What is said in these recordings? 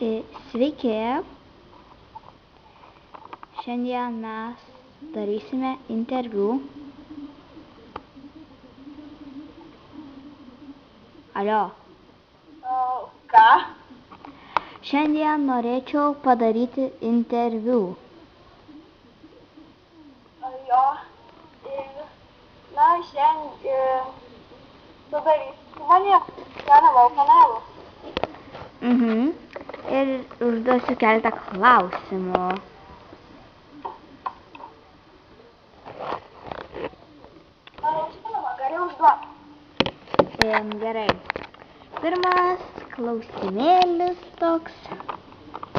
Sveiki, šiandien mes darysime interviu. Alio. Ką? Šiandien norėčiau padaryti interviu. Jo. Na, šiandien tu darysi su manim. Keliavau kanalą. Ir užduosiu keletą klausimų. Žinoma, gali užduoti. Gerai. Pirmas klausimėlis toks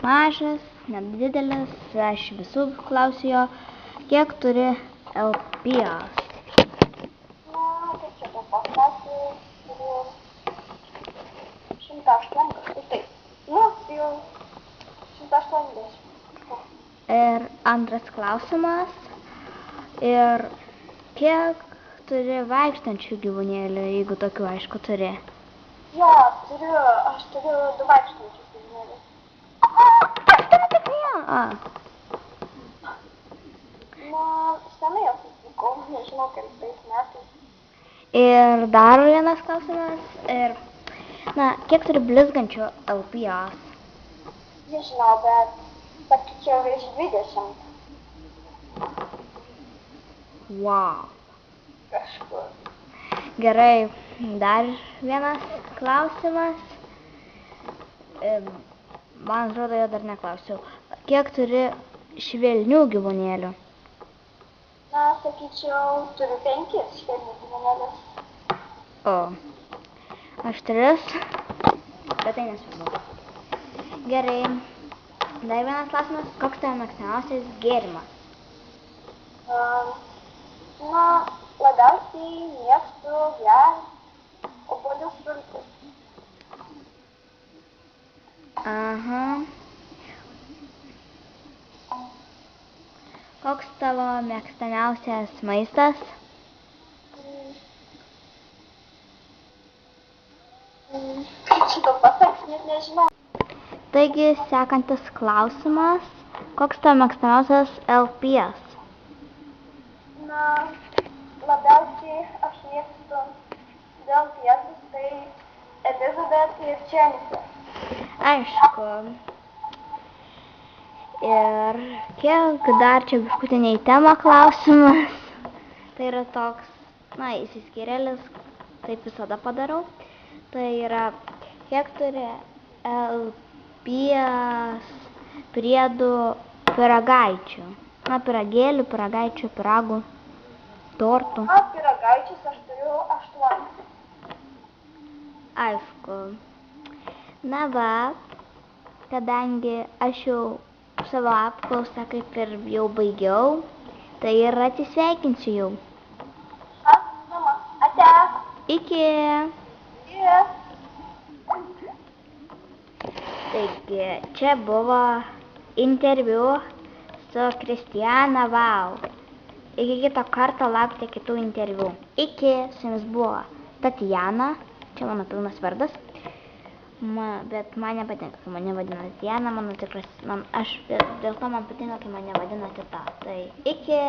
mažas, nedidelis. Aš visų klausiu jo, kiek turi LPS. Na, kaip čia tau pasakyti, turiu 108 kažkaip taip. Nu, jau 180. Ir antras klausimas. Ir kiek turi vaikštančių gyvūnėlių, jeigu tokių, aišku, turi? Jo, aš turiu 2 vaikštančius gyvūnėlius. Kiek turi tik vieną? Na, senai jau susitikau, nežinau, kelintais metais. Ir dar vienas klausimas. Kiek turi blizgančių LPS? Nežinau, bet sakyčiau virš 20. Wow. Kažkur. Gerai, dar vienas klausimas. Man atrodo, jo dar neklausiau. Kiek turi švelnių gyvūnėlių? Na, sakyčiau, turiu 5 švelnių gyvūnėlius. Aš 3, bet tai nesvarbu. Gerai, dar vienas klausimas. Koks tavo mėgstamiausias gėrimas? Na, labiausiai mėgstu gerti obuolių sultis. Aha. Koks tavo mėgstamiausias maistas? Kaip čia tau pasakyti, net nežinau. Taigi, sekantis klausimas. Koks tavo mėgstamiausias LPS? Na, labiausiai aš mėgstu dėl pietus, tai Elizabeth ir Jennifer. Aišku. Ir kiek dar čia biškutį ne į temą klausimas. Tai yra toks, įsiskyrėlis, taip visada padarau. Tai yra, kiek turi LPS priedų pyragaičių. Pyragėlių, pyragaičių, pyragų, tortų. Na, pyragaičius aš turiu 8. Aišku. Na va, kadangi aš jau savo apklausą kaip ir jau baigiau, tai ir atsisveikinsiu jau. Žinoma, ate. Iki. Taigi, čia buvo interviu su Kristiana Vau. Iki kito karto, laukite kitų interviu. Iki, su jumis buvo Tatjana, čia mano pilnas vardas. Bet man nepatinka, kai mane vadina Diana, dėl to man patinka, kai mane vadina Tita. Tai iki.